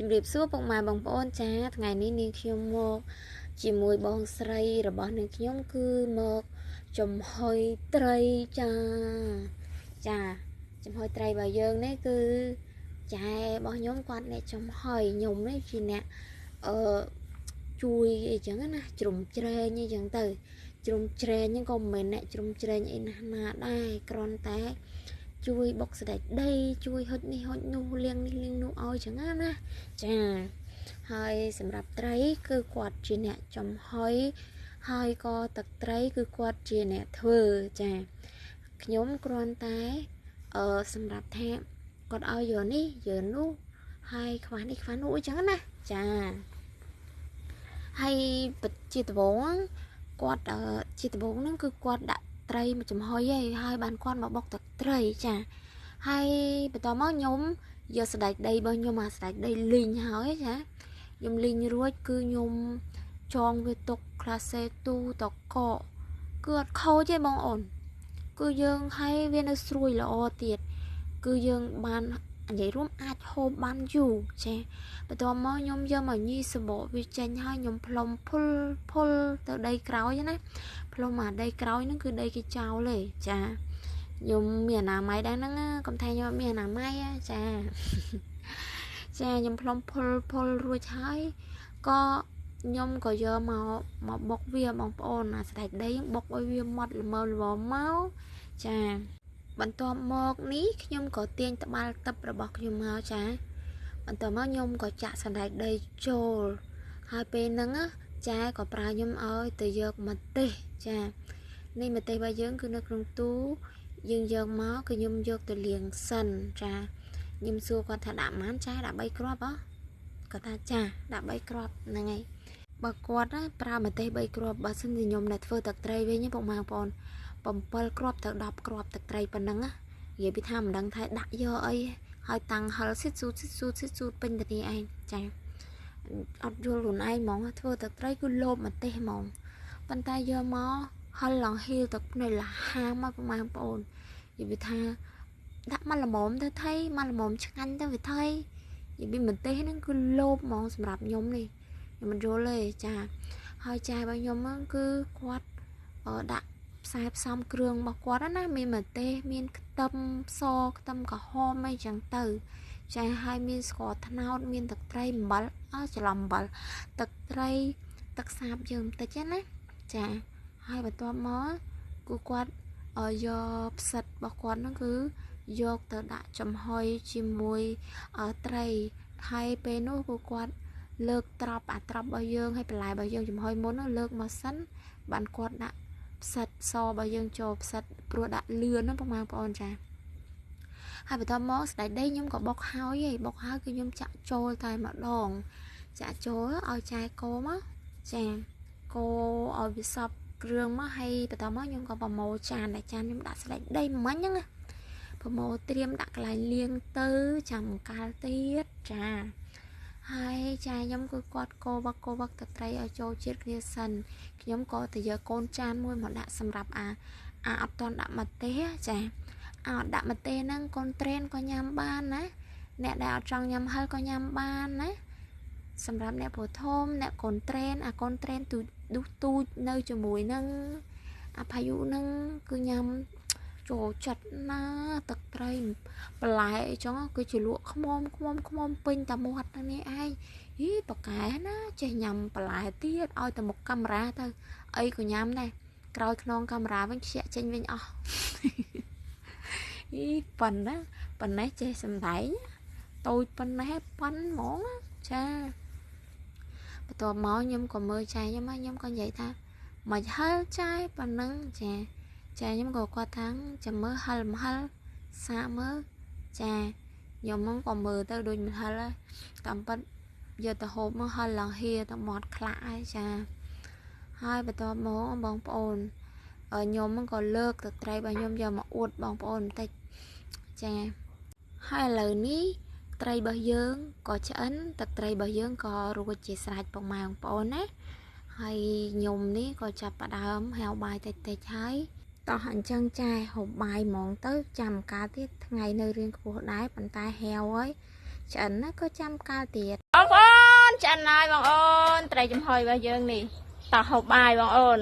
ជំរាបសួរពុកម៉ែបងប្អូនចាថ្ងៃនេះនាងខ្ញុំមកជាមួយបងស្រីរបស់នាងខ្ញុំគឺមកចំហុយត្រីចាចំហុយត្រីរបស់យើងនេះគឺចែរបស់ខ្ញុំគាត់អ្នកចំហុយខ្ញុំនេះជាអ្នកជួយអីចឹងណាជ្រុំជ្រែងអីចឹងទៅជ្រុំជ្រែងហ្នឹងក៏មិនមែនអ្នកជ្រុំជ្រែងអីណាដែរគ្រាន់តែជួយបុកស្ដេចដីជួយហុចនេះហុចនោះលាងនេះលាងនោះឲ្យចឹងណាចាហើយសម្រាប់ត្រីគឺគាត់ជាអ្នកចំហុយហើយក៏ទឹកត្រីគឺគាត់ជាអ្នកធ្វើចាខ្ញុំគ្រាន់តែសម្រាប់ថាគាត់ឲ្យយកនេះយកនោះហើយខ្វះនេះខ្វះនោះអីចឹងណាចាហើយជាដំបូងគាត់ជាដំបូងហ្នឹងគឺគាត់ដាក់ត្រីមកចំហុយហើយបានគាត់មកបុកទឹកត្រីចាហើយបន្តមកខ្ញុំយកស្ដេចដីរបស់ខ្ញុំស្ដេចដីលីងហើយចាខ្ញុំលីងរួចគឺខ្ញុំចងវាទុកក្លាសេទូតកគឺអត់ខូចទេបងអូនគឺយើងឲ្យវានៅស្រួយល្អទៀតគឺយើងបាននិយាយរួមអាចហូបបានយូរចាបន្ទាប់មកខ្ញុំយកមកញីសបកវាចេញហើយខ្ញុំផ្លុំភុលទៅដីក្រោយណាផ្លុំមកដីក្រោយហ្នឹងគឺដីគេចោលទេចាខ្ញុំមានអនាម័យដែរហ្នឹងកុំថាខ្ញុំមានអនាម័យចាខ្ញុំផ្លុំភុលរួចហើយក៏ខ្ញុំក៏យកមកបុកវាបងប្អូនស្ដេចដីបុកឲ្យវាម៉ត់ល្មមមកចាបន្ទាប់មកនេះខ្ញុំក៏ទាញត្បាល់ទឹករបស់ខ្ញុំមកចាបន្ទាប់មកខ្ញុំក៏ចាក់សណ្ដែកដីចូលហើយពេលហ្នឹងចាក៏ប្រើខ្ញុំឲ្យទៅយកម្ទេសចានេះម្ទេសរបស់យើងគឺនៅក្នុងទូយើងយកមកគឺខ្ញុំយកទៅលាងសិនចាខ្ញុំសួរគាត់ថាដាក់ប៉ុន្មានចាដាក់3គ្រាប់គាត់ថាចាដាក់3គ្រាប់ហ្នឹងហើយបើគាត់ប្រើម្ទេស3គ្រាប់បើសិនជាខ្ញុំអ្នកធ្វើទឹកត្រីវិញពុកម៉ែបងប្អូន7គ្រាប់ទៅ10គ្រាប់ទឹកត្រីប៉ុណ្ណឹងនិយាយពីថាមិនដឹងថាដាក់យកអីហើយតាំងហិលស៊ីតស៊ូតពេញទៅនេះឯងចាអត់យល់ខ្លួនឯងហ្មងធ្វើទឹកត្រីគឺលោបម្ទេសហ្មងប៉ុន្តែយកមកហិលឡើងហៀលទឹកនៅលហាមមកពុកម៉ែបងប្អូននិយាយពីថាដាក់មកល្មមទៅថៃមកល្មមឆ្ងាញ់ទៅវាថៃនិយាយពីម្ទេសហ្នឹងគឺលោបហ្មងសម្រាប់ខ្ញុំនេះខ្ញុំមិនយល់ទេចាហើយចារបស់ខ្ញុំហ្នឹងគឺគាត់ដាក់ផ្សំគ្រឿងរបស់គាត់ណាមានម្ទេសមានខ្ទឹមសខ្ទឹមក្រហមអីចឹងទៅចាហើយមានស្ករត្នោតមានទឹកត្រីអំបិលច្រឡំអំបិលទឹកត្រីទឹកសាបយើងបន្តិចណាចាហើយបន្ទាប់មកគឺគាត់យកផ្សិតរបស់គាត់ហ្នឹងគឺយកទៅដាក់ចំហុយជាមួយត្រីហើយពេលនោះគឺគាត់លើកត្រប់របស់យើងហើយបន្លែរបស់យើងចំហុយមុនលើកមកសិនបានគាត់ដាក់ផ្សិតសរបស់យើងចូលផ្សិតព្រោះដាក់លឿនណាបងប្អូនចាហើយបន្ទាប់មកស្ដេចដីខ្ញុំក៏បុកហើយគឺខ្ញុំចាក់ចូលតែម្ដងចាក់ចូលឲ្យចែកូមកចាកូឲ្យវាសព្វគ្រឿងមកហើយបន្ទាប់មកខ្ញុំក៏ប្រមូលចានខ្ញុំដាក់ស្ដេចដីមិញហ្នឹងប្រមូលត្រៀមដាក់កន្លែងលាងទៅចាំកាលទៀតចាហើយចាខ្ញុំគឺគាត់កូវឹកទឹកត្រីឲ្យចូលជាតិគ្នាសិនខ្ញុំក៏ទៅយកកូនចានមួយមកដាក់សម្រាប់អត់ទាន់ដាក់ម្ទេសចាអត់ដាក់ម្ទេសហ្នឹងកូនត្រេនក៏ញ៉ាំបានណាអ្នកដែលអត់ចង់ញ៉ាំហិលក៏ញ៉ាំបានណាសម្រាប់អ្នកពុធមអ្នកកូនត្រេនទូចនៅជាមួយនឹងអផាយុហ្នឹងគឺញ៉ាំចូលចិត្តណាទឹកត្រីបន្លែអីចឹងគឺជាលក់ខ្មុំពេញតែមាត់ទៅនេះឯងប៉កែណាចេះញ៉ាំបន្លែទៀតឲ្យតែមុខកាមេរ៉ាទៅអីក៏ញ៉ាំដែរក្រោយខ្នងកាមេរ៉ាវិញខ្ជាក់ចេញវិញអស់ប៉ុណ្ណេះចេះសំដែងតូចប៉ុណ្ណេះប៉ុនហ្មងចាបន្ទាប់មកខ្ញុំក៏មើលចាយខ្ញុំក៏និយាយថាមិនហិលចាយប៉ុណ្ណឹងចាខ្ញុំក៏គាត់ថាចាំមើលហិលមិនហិលសាកមើលចាខ្ញុំហ្នឹងក៏មើលទៅដូចមិនហិលហើយតាមពិតយកទៅហូបមកហិលឡើងហៀទៅមាត់ខ្លាក់ហើយចាហើយបន្ទាប់មកបងប្អូនខ្ញុំហ្នឹងក៏លើកទឹកត្រីរបស់ខ្ញុំយកមកអួតបងប្អូនបន្តិចចាហើយឥឡូវនេះត្រីរបស់យើងក៏ឆ្អិនទឹកត្រីរបស់យើងក៏រួចជាស្រេចបងប្អូនណាហើយខ្ញុំនេះក៏ចាប់ផ្ដើមហាវបាយតិចហើយតោះអញ្ចឹងចាហូបបាយហ្មងទៅចាំកាលទៀតថ្ងៃនៅរៀងខ្ពស់ដែរប៉ុន្តែហាវហើយ ឆ្អិនណាក៏ចាំកាលទៀតបងប្អូនឆ្អិនហើយបងអូនត្រីចំហុយរបស់យើងនេះតោះហូបបាយបងអូន